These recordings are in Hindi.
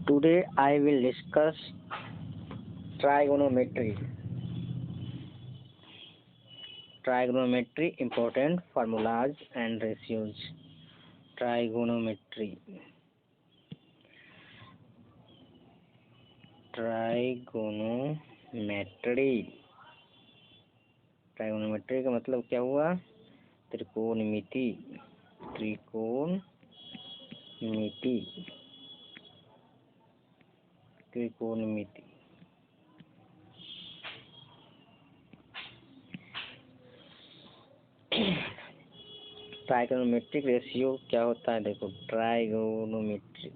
Today I will discuss trigonometry. Trigonometry important formulas and ratios. Trigonometry. Trigonometry का मतलब क्या हुआ? त्रिकोणमिति। त्रिकोणमिति। ट्राइगोनोमेट्रिक रेशियो क्या होता है? देखो, ट्राइगोनोमेट्रिक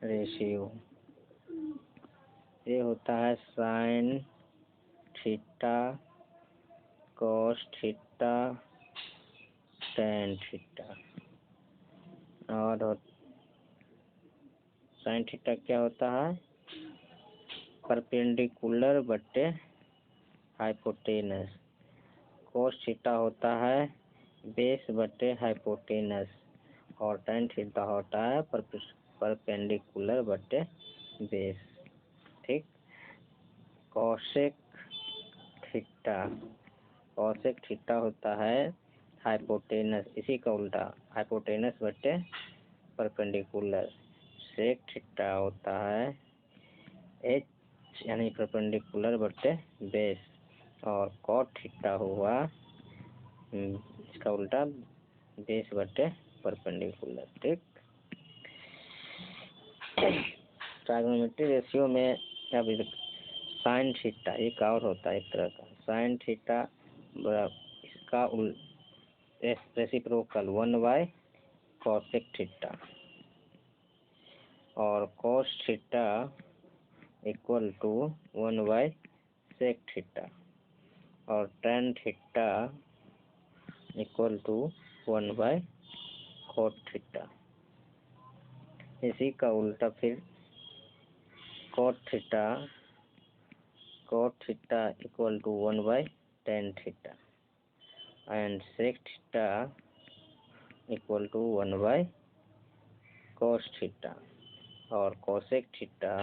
रेशियो ये होता है sine theta cos theta tan theta. और साइन थीटा क्या होता है? परपेंडिकुलर बटे हाइपोटेनस। कॉस थीटा होता है बेस बटे हाइपोटेनस। और टेन थीटा होता है परपेंडिकुलर बटे बेस। ठीक। कॉसेक थीटा होता है हाइपोटेनस, इसी का उल्टा, हाइपोटेनस बटे परपेंडिकुलर। सेक थीटा होता है एच यानी परपेंडिकुलर बटे बेस। और कॉट थीटा हुआ इसका उल्टा, बेस बटे परपेंडिकुलर। ठीक। ट्राइगोनोमेट्री रेशियो में अब साइन थीटा एक और होता है, एक तरह का साइन थीटा इसका रेसिप्रोकल 1/cosec थीटा। और cos theta equal to 1/sec theta. और tan theta equal to 1/cot theta. इसी का उल्टा फिर cot theta equal to 1/tan theta. And sec theta equal to 1/cos theta. और cosec थीटा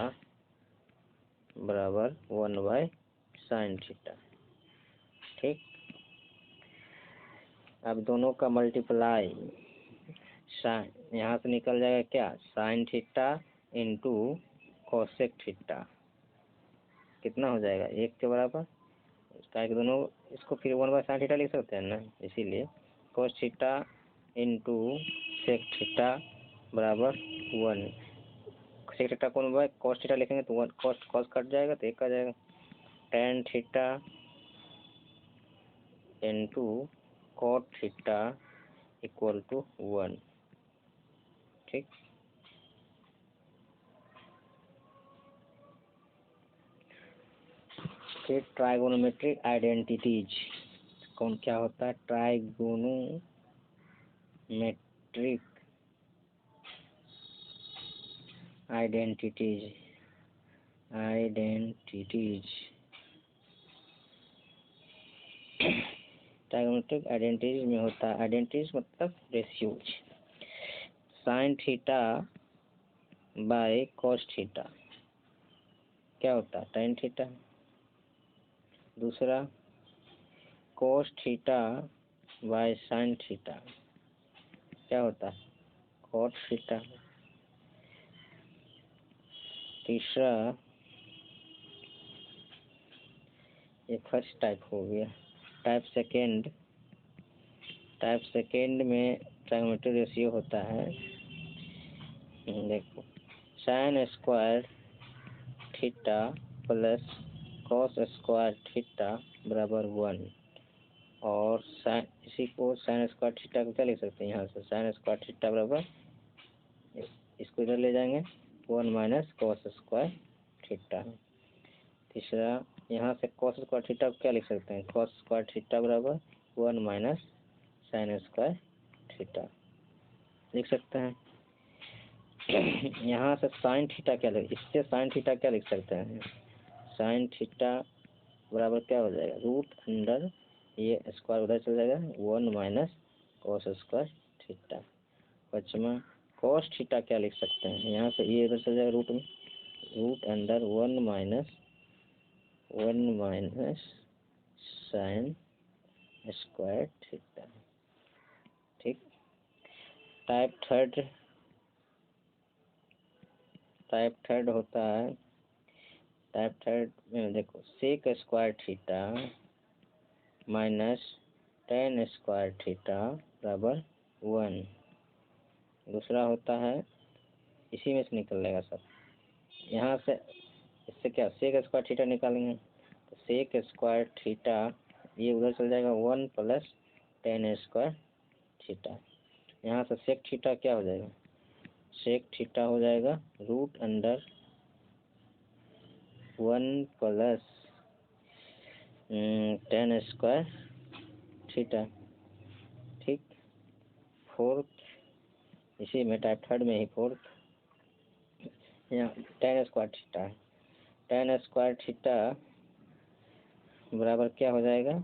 बराबर 1/sin थीटा। ठीक। अब दोनों का मल्टीप्लाई, साइन यहाँ से निकल जाएगा क्या? Sine theta into cosec theta कितना हो जाएगा? 1 के बराबर। इसका एक दोनों इसको फिर 1/sin थीटा लिख सकते हैं ना, इसीलिए cos theta into sec theta बराबर 1। सेक थीटा को cos थीटा लिखेंगे तो 1 cos कट जाएगा तो 1 आ जाएगा। tan theta into cot theta equal to 1। ठीक। फिर ट्राइगोनोमेट्रिक आइडेंटिटीज कौन क्या होता है? ट्राइगोनोमेट्रिक आइडेंटिटीज ट्राइगोनोमेट्रिक आइडेंटिटीज में होता है, आइडेंटिटीज मतलब ratios. Sine theta by cos theta क्या होता है? Tan theta. दूसरा cos theta by sine theta क्या होता है? Cot theta. तीसरा, ये फर्स्ट टाइप हो गया। टाइप सेकेंड में ट्राइगोनोमेट्रिक रेशियो होता है, देखो, sine square theta plus cos square theta बराबर 1। और इसी को साइन स्क्वायर थीटा को क्या लिख सकते हैं? यहाँ से साइन स्क्वायर थीटा बराबर, इसको इधर ले जाएंगे 1 - cos स्क्वायर थीटा। तीसरा, यहाँ से cos स्क्वायर थीटा को क्या लिख सकते हैं? cos स्क्वायर थीटा बराबर 1 - sin स्क्वायर थीटा लिख सकते हैं। यहाँ से साइन थीटा क्या इससे साइन थीटा क्या लिख सकते हैं? साइन थीटा बराबर क्या हो जाएगा? √√1 ये स्क्वायर उधर चल जाएगा, 1 माइनस कॉस स्क्वायर थीटा। पचमा कॉस थीटा क्या लिख सकते हैं, यहाँ से ये उधर चल जाएगा रूट में, root under 1 minus sine square theta. ठीक। टाइप थर्ड होता है, टाइप थर्ड में देखो sec square theta minus tan square theta बराबर 1। दूसरा होता है, इसी में से निकल जाएगा सब, यहाँ से इससे क्या सेक स्क्वायर थीटा निकालेंगे, तो सेक स्क्वायर थीटा ये उधर चल जाएगा 1 प्लस टेन स्क्वायर थीटा। यहाँ से सेक थीटा क्या हो जाएगा, सेक थीटा हो जाएगा root under 1 plus tan square theta. ठीक। फोर्थ, इसी में टाइप थर्ड में ही फोर्थ, यहाँ टेन स्क्वायर थीटा है, टेन स्क्वायर थीटा बराबर क्या हो जाएगा,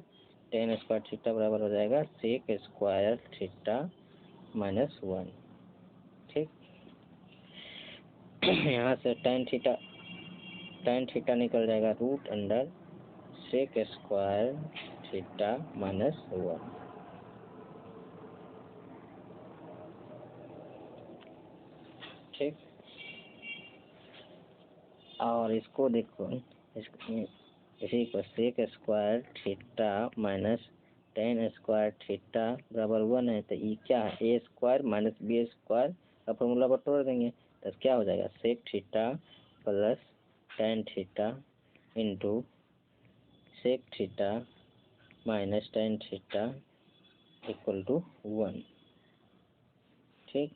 टेन स्क्वायर थीटा बराबर हो जाएगा सेक स्क्वायर थीटा माइनस 1। ठीक। यहाँ से टेन थीटा निकल जाएगा root under sec square theta minus 1। ठीक। और इसको देखो, इसी को sec square theta minus tan square theta बराबर 1 है, तो ये क्या है, A square minus B square का फॉर्मूला पर तोड़ देंगे, तो क्या हो जाएगा sec theta plus tan theta into sec theta minus tan theta equal to 1। ठीक।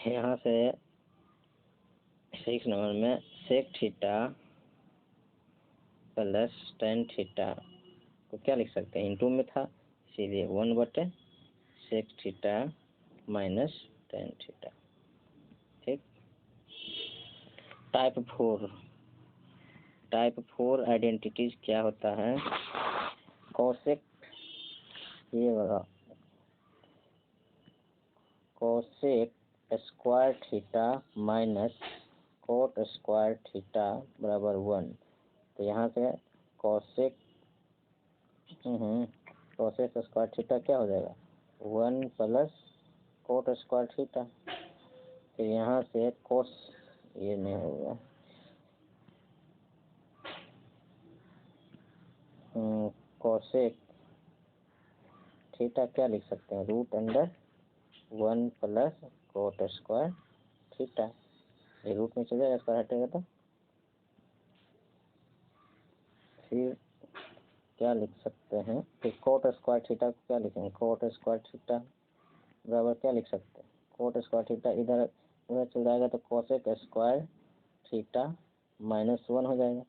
यहाँ से 6 नंबर में sec theta plus tan theta को क्या लिख सकते हैं, इंटू में था इसीलिए 1 बटे sec theta minus tan theta. ठीक। टाइप फोर आइडेंटिटीज क्या होता है, कोसेक, ये वाला cosec square theta minus cot square theta बराबर 1। तो यहाँ से कोसेक स्क्वायर थीटा क्या हो जाएगा 1 प्लस कोट स्क्वायर थीटा। फिर यहाँ से कोस, ये नहीं होगा, कोसेक थीटा क्या लिख सकते हैं, root under 1 plus cot square theta. ये रूट में चल जाएगा, स्क्वायर हटेगा तो फिर क्या लिख सकते हैं, फिर कोट स्क्वायर थीटा को क्या लिखेंगे, कोट स्क्वायर थीटा बराबर क्या लिख सकते हैं, कोट स्क्वायर थीटा इधर उधर चल जाएगा तो कोसेक स्क्वायर थीटा माइनस 1 हो जाएगा,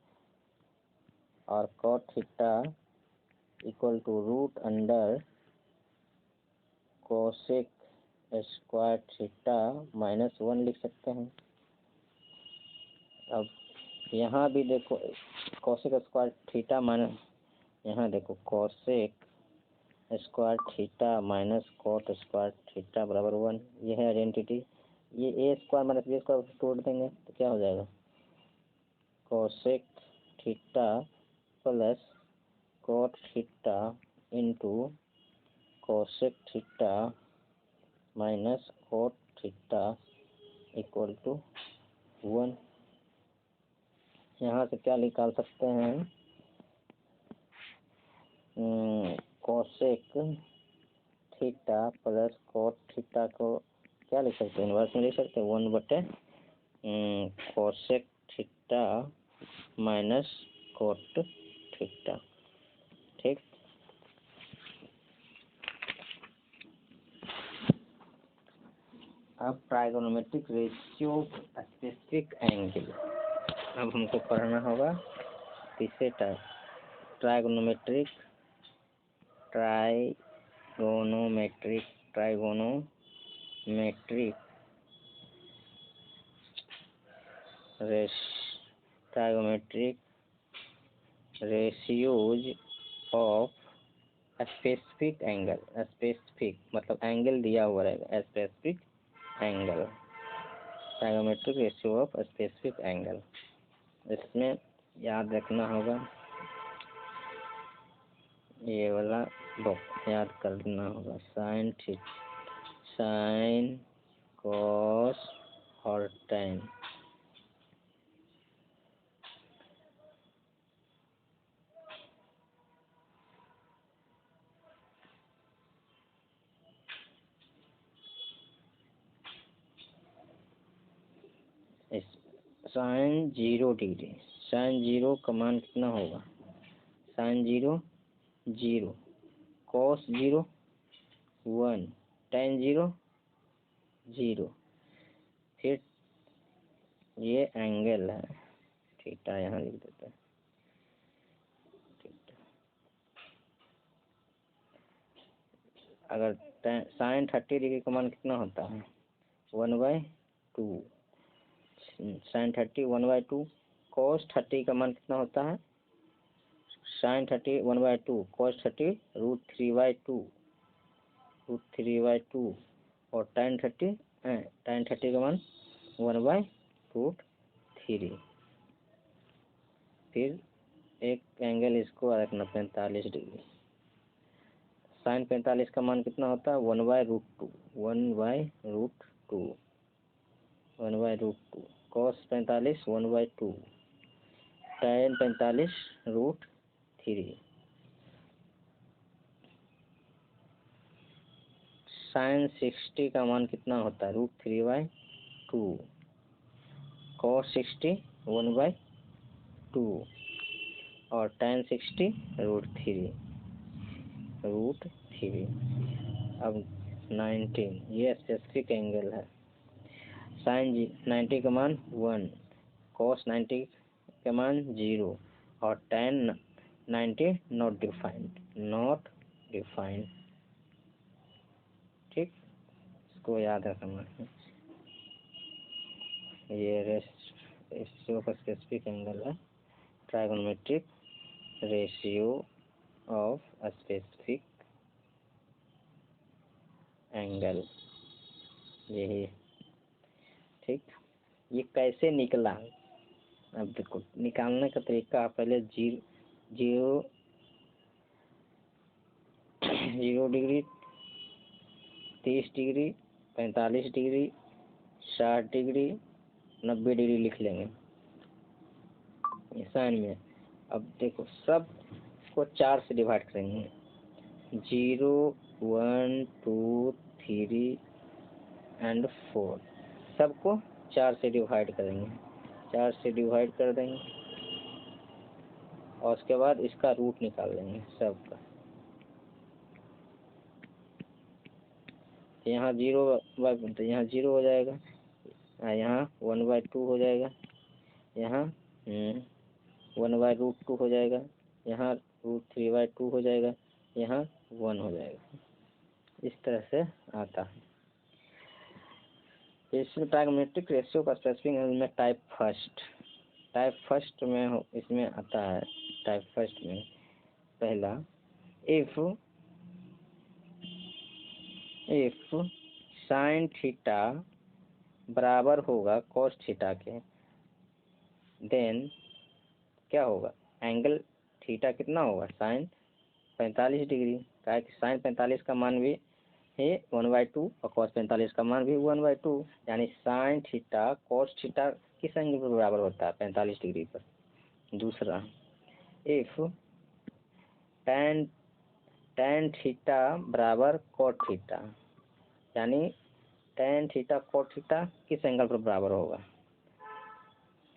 और cot theta equal to root under cosec square theta minus 1 लिख सकते हैं। अब यहाँ भी देखो कोसेक स्क्वायर थीटा माइनस, यहाँ देखो cosec square theta minus cot square theta बराबर 1, ये है आइडेंटिटी। ये A square minus B square तोड़ देंगे तो क्या हो जाएगा, cosec theta plus cot theta into cosec theta minus cot theta equal to 1। यहाँ से क्या निकाल सकते हैं, cosec theta plus cot theta को क्या लिख सकते हैं, इनवर्स में लिख सकते हैं 1 बटे cosec theta minus cot theta. ठीक। अब ट्राइगोनोमेट्रिक रेशियो स्पेसिफिक एंगल, अब हमको पढ़ना होगा तीसरे type, trigonometric ratios of specific angle, specific मतलब एंगल दिया हुआ रहेगा, specific angle, trigonometric ratio of specific angle. इसमें याद रखना होगा, ये वाला बुक याद करना होगा, साइन थीटा, साइन, कॉस और टेन। साइन 0 डिग्री, साइन 0 का मान कितना होगा, साइन 0 0, कॉस 0 1, टेन 0 0। फिर ये एंगल है थीटा, यहाँ लिख देते हैं थीटा। अगर साइन 30 डिग्री का मान कितना होता है, 1/2, साइन 30 1/2, कॉस 30 का मान कितना होता है, साइन 30 1/2, कॉस 30 √3/2, √3/2, और tan 30 का मान 1/√3। फिर एक एंगल इसको रखना 45 डिग्री, साइन 45 का मान कितना होता है, 1/√2, 1/√2, 1/√2, कॉस 45 1/2, tan 45 √3, साइन 60 का मान कितना होता है, √3/2, कॉस 60 1/2, और tan 60 √3। अब 19, ये स्पेसिफिक एंगल है, साइन 90 का मान 1, कॉस 90 का मान 0, और tan 90 not defined, not defined. ठीक, इसको याद रखना है। ये रेशियो का स्पेसिफिक एंगल है, trigonometric ratio of specific angle, यही। ठीक, ये कैसे निकला, अब देखो निकालने का तरीका, पहले 0 degree, 30 degree, 45 degree, 60 degree, 90 degree लिख लेंगे साइन में। अब देखो सब को 4 से डिवाइड करेंगे, 0 1 2 3 एंड 4, सबको 4 से डिवाइड करेंगे, 4 से डिवाइड कर देंगे, और उसके बाद इसका रूट निकाल लेंगे सबका। यहाँ 0 तो यहाँ 0 हो जाएगा, यहाँ 1/2 हो जाएगा, यहाँ 1/√2 हो जाएगा, यहाँ √3/2 हो जाएगा, यहाँ 1 हो जाएगा। इस तरह से आता है। इसमें ट्राइगोनोमेट्रिक रेशियो का स्पेसिफिक एंगल में टाइप फर्स्ट में इसमें आता है। टाइप फर्स्ट में पहला, इफ साइन थीटा बराबर होगा कॉस थीटा के, देन क्या होगा, एंगल थीटा कितना होगा, साइन 45 डिग्री, क्या कि साइन 45 का मान भी है 1/2 और कॉस 45 का मान भी 1/2, यानी साइन थीटा कॉस थीटा किस एंगल पर बराबर होता है, 45 डिग्री पर। दूसरा, इफ tan थीटा बराबर कॉट थीटा, यानी tan थीटा कॉट थीटा किस एंगल पर बराबर होगा,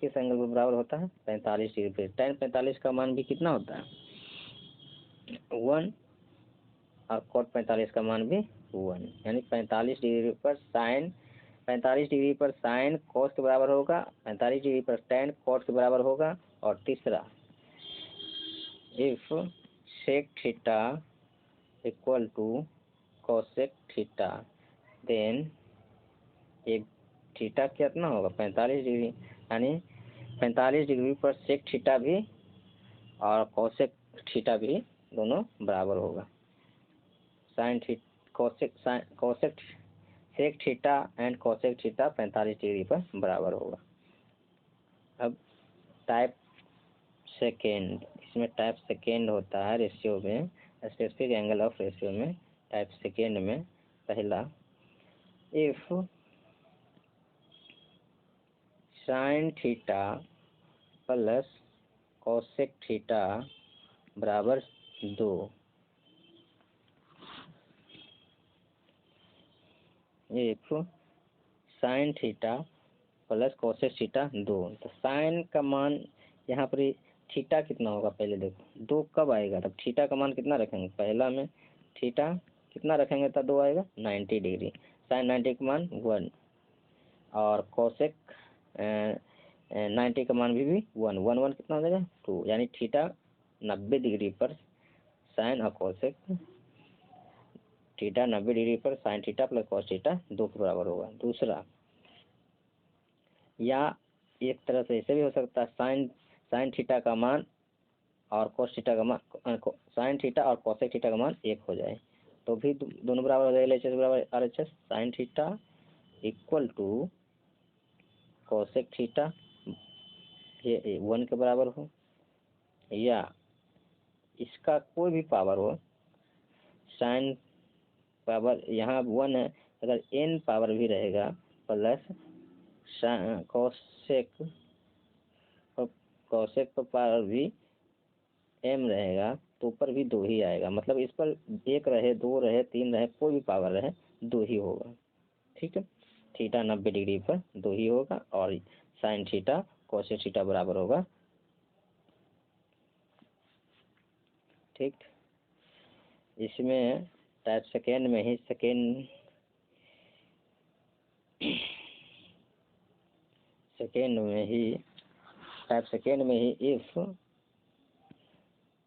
किस एंगल पर बराबर होता है, 45 डिग्री पर। tan 45 का मान भी कितना होता है, 1, और कॉट 45 का मान भी 1, यानी 45 डिग्री पर साइन कॉस के बराबर होगा, 45 डिग्री पर tan कॉस के बराबर होगा। और तीसरा, if sec theta equal to cosec theta, then ये थीटा कितना होगा, 45 डिग्री, यानी 45 डिग्री पर सेक थीटा भी और कोसेक थीटा भी दोनों बराबर होगा। Sine cosec sec theta and cosec theta 45 degree पर बराबर होगा। अब टाइप सेकेंड, इसमें टाइप सेकेंड होता है रेशियो में, स्पेसिफिक एंगल ऑफ रेशियो में। टाइप सेकेंड में पहला, if sine theta plus cosec theta बराबर 2, if sine theta plus cosec theta 2, तो साइन का मान यहाँ पर थीटा कितना होगा पहले देखो, 2 कब आएगा तब थीटा का मान कितना रखेंगे, पहला में थीटा कितना रखेंगे तब 2 आएगा 90 डिग्री, साइन 90 का मान 1 और कोसेक 90 का मान भी 1 1 1 कितना हो जाएगा 2, यानी थीटा 90 डिग्री पर साइन और कोसेक, थीटा 90 डिग्री पर sign theta plus cos theta 2 के बराबर होगा। दूसरा, या एक तरह से ऐसे भी हो सकता है, साइन थीटा का मान और कोस थीटा का मान, साइन थीटा और कोसेक थीटा का मान 1 हो जाए तो भी दोनों बराबर हो जाएगा, LHS बराबर RHS। Sine theta equal to cosec theta ये 1 के बराबर हो, या इसका कोई भी पावर हो, साइन पावर यहाँ 1 है, अगर n पावर भी रहेगा प्लस कोसेक पर पावर भी m रहेगा तो ऊपर भी 2 ही आएगा, मतलब इस पर 1 रहे 2 रहे 3 रहे कोई भी पावर रहे 2 ही होगा। ठीक है, थीटा 90 डिग्री पर 2 ही होगा और साइन थीटा कोसेक थीटा बराबर होगा। ठीक, इसमें टाइप सेकेंड में ही टाइप सेकेंड में ही if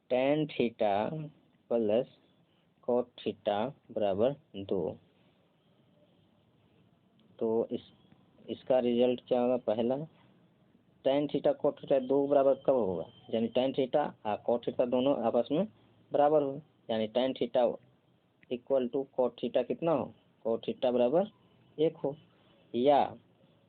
tan theta plus cot theta बराबर 2, तो इसका रिजल्ट क्या होगा, पहला tan थीटा कोट थीटा 2 बराबर कब होगा, यानी tan थीटा और कोट थीटा दोनों आपस में बराबर हो, यानी tan theta equal to cot theta कितना हो, कोट थीटा बराबर 1 हो, या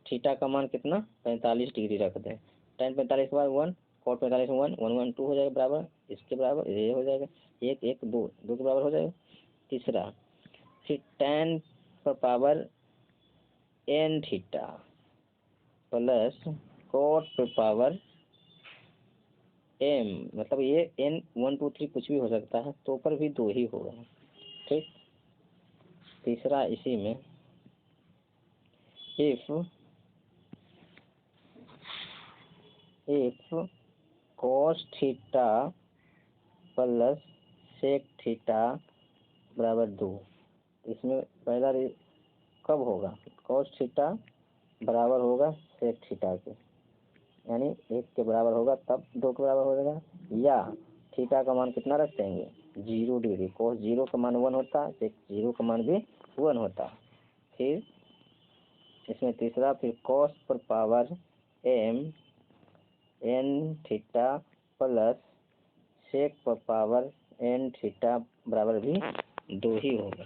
थीटा का मान कितना 45 डिग्री रख दें, tan 45 के बाद 1 कोट 45 में 1 1 1 2 हो जाएगा बराबर, इसके बराबर ये हो जाएगा 1 1 2 2 के बराबर हो जाएगा। तीसरा, फिर tan पर power n theta plus coat पर पावर m, मतलब ये n 1 2 3 कुछ भी हो सकता है तो पर भी 2 ही होगा। ठीक, तीसरा इसी में if cos theta plus sec theta बराबर 2, इसमें पहला कब होगा, cos थीटा बराबर होगा सेक थीटा के, यानी 1 के बराबर होगा तब 2 के बराबर हो जाएगा, या थीटा का मान कितना रख देंगे 0 डिग्री, cos 0 का मान 1 होता है, सेक 0 का मान भी 1 होता है। फिर इसमें तीसरा, फिर cos पर power m n theta plus sec पर पावर n थीटा बराबर भी 2 ही होगा।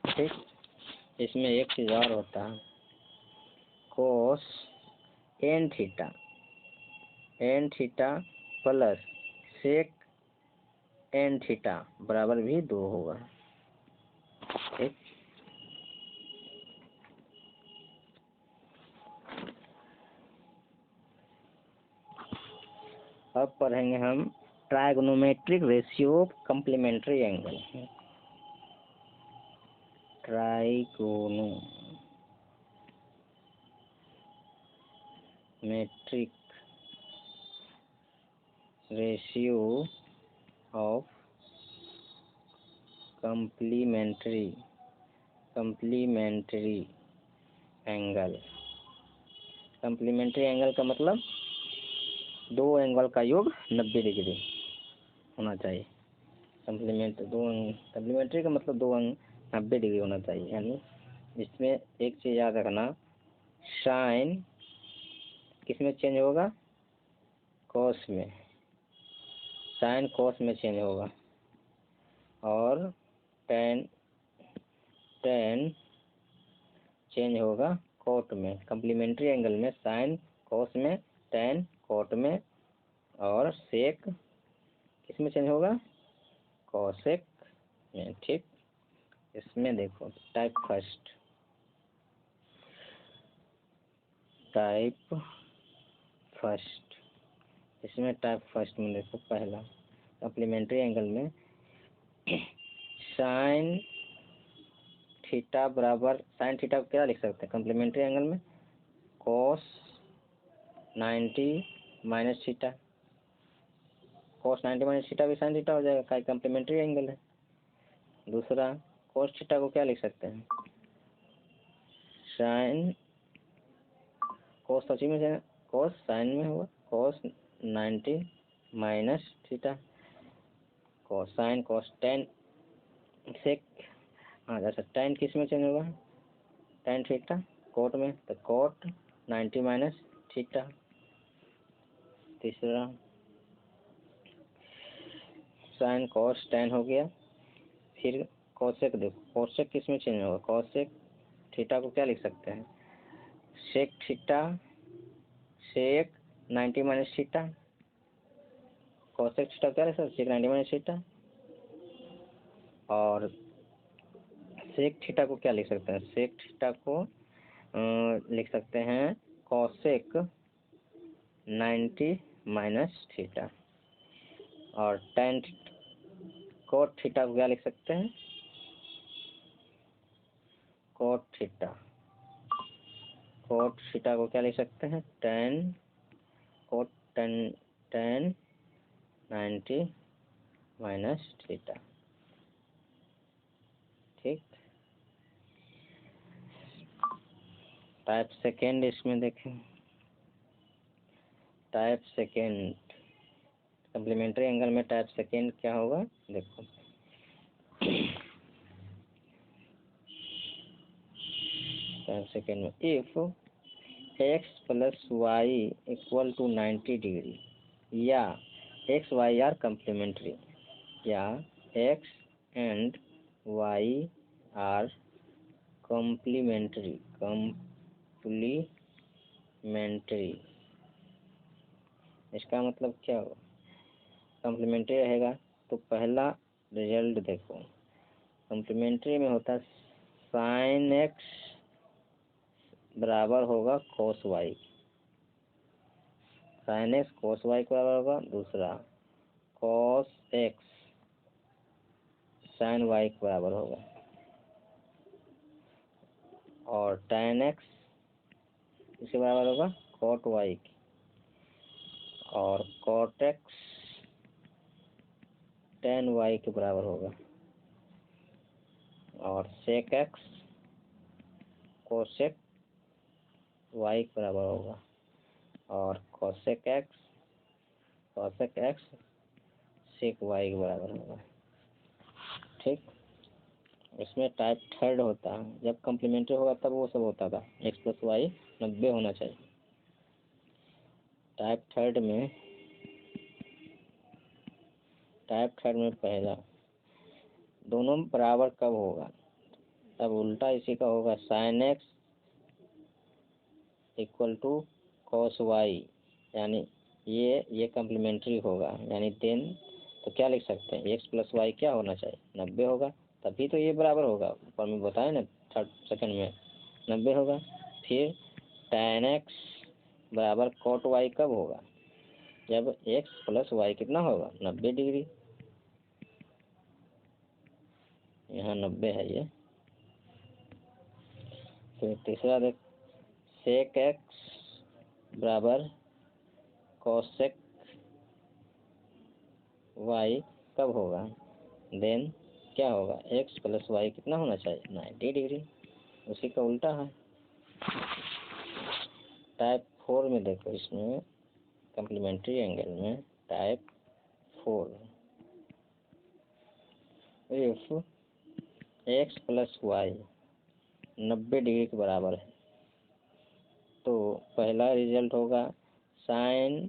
ठीक, इसमें एक चीज और होता है, cos n theta plus sec n theta बराबर भी 2 होगा। ठीक, अब पढ़ेंगे हम trigonometric ratio complementary angle. Trigonometric ratio of complementary angle. Complementary angle का मतलब 2 एंगल का योग 90 डिग्री होना चाहिए। कम्प्लीमेंट्री का मतलब 2 अंग 90 डिग्री होना चाहिए, यानी इसमें एक चीज याद रखना, साइन किसमें चेंज होगा, कॉस में, साइन कॉस में चेंज होगा, और टेन टेन चेंज होगा कोट में। कम्प्लीमेंट्री एंगल में साइन कॉस में, टेन कोट में, और सेक किस में चेंज होगा? कॉसेक में। ठीक, इसमें देखो टाइप फर्स्ट, इसमें टाइप फर्स्ट में देखो पहला कम्प्लीमेंट्री एंगल में साइन थीटा बराबर, साइन थीटा को क्या लिख सकते हैं कम्प्लीमेंट्री एंगल में? Cos 90 minus theta. Cos 90 minus theta भी साइन थीटा हो जाएगा, का कम्प्लीमेंट्री एंगल है। दूसरा कॉस थीटा को क्या लिख सकते हैं? साइन कॉस तो में जाएगा, कॉस साइन में होगा, cos 90 minus theta, cos sine cos tan sec. हाँ जैसा टेन किस में चेंज होगा? टेन थीटा कोट में, तो कोट 90 माइनस थीटा। तीसरा साइन कॉस टेन हो गया। फिर कॉसेक देखो, कॉसेक किस में चेंज होगा? कॉसेक थीटा को क्या लिख सकते हैं? सेक थीटा, सेक 90 माइनस थीटा। कॉसेक थीटा क्या लिख सकते हैं? सेक 90 माइनस थीटा। और सेक थीटा को क्या लिख सकते हैं? सेक थीटा को लिख सकते हैं कॉसेक 90 माइनस थीटा। और टेन कोट थीटा को क्या लिख सकते हैं? कोट थीटा को क्या लिख सकते हैं? Tan cot tan 90 minus theta. ठीक, टाइप सेकेंड इसमें देखें, टाइप सेकेंड कम्प्लीमेंट्री एंगल में टाइप सेकेंड क्या होगा? देखो टाइप सेकेंड में if x plus y equal to 90 degree या x y आर कम्प्लीमेंट्री, या x and y are complementary इसका मतलब क्या होगा? कम्प्लीमेंट्री रहेगा तो पहला रिजल्ट देखो, कम्प्लीमेंट्री में होता साइन एक्स बराबर होगा cos y, sine x cos y के बराबर होगा। दूसरा कोस एक्स साइन वाई के बराबर होगा, और टेन एक्स इसके बराबर होगा कोट वाई की, और कोट एक्स टेन वाई के बराबर होगा, और सेक एक्स कोसेक वाई के बराबर होगा, और कोसेक एक्स सेक वाई के बराबर होगा। ठीक, इसमें टाइप थर्ड होता है, जब कम्प्लीमेंट्री होगा तब वो सब होता था, एक्स प्लस वाई 90 होना चाहिए। टाइप थर्ड में पहला दोनों बराबर कब होगा? तब उल्टा इसी का होगा, sine x equal to cos y, यानी ये कम्प्लीमेंट्री होगा, यानी देन तो क्या लिख सकते हैं? एक्स प्लस वाई क्या होना चाहिए? 90 होगा, तभी तो ये बराबर होगा। ऊपर में बताए ना थर्ड सेकंड में 90 होगा। फिर tan एक्स बराबर कॉट वाई कब होगा? जब एक्स प्लस वाई कितना होगा? 90 डिग्री। यहाँ 90 है ये। फिर तीसरा देख, सेक एक्स बराबर कोसेक वाई कब होगा? देन क्या होगा? एक्स प्लस वाई कितना होना चाहिए? 90 डिग्री। उसी का उल्टा है। टाइप 4 में देखो, इसमें कम्प्लीमेंट्री एंगल में टाइप 4 इफ एक्स प्लस वाई 90 डिग्री के बराबर है, तो पहला रिजल्ट होगा sine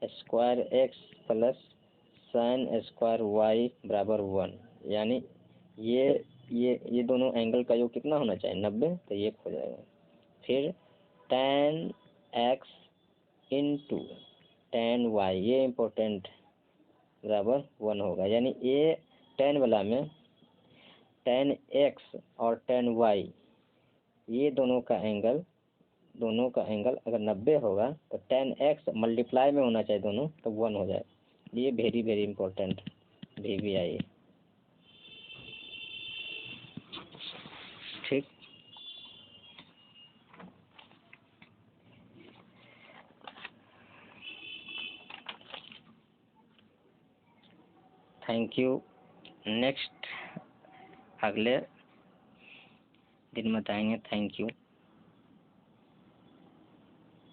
square x plus sine square y बराबर 1, यानी ये दोनों एंगल का योग कितना होना चाहिए 90, तो ये हो जाएगा। फिर tan x into tan y, ये इम्पोर्टेंट, बराबर 1 होगा, यानी ये tan वाला में tan x और tan y ये दोनों का एंगल अगर 90 होगा तो tan x मल्टीप्लाई में होना चाहिए दोनों, तो 1 हो जाए। ये वेरी वेरी इम्पोर्टेंट VVI। ठीक, थैंक यू। नेक्स्ट अगले दिन बताएंगे। Thank you.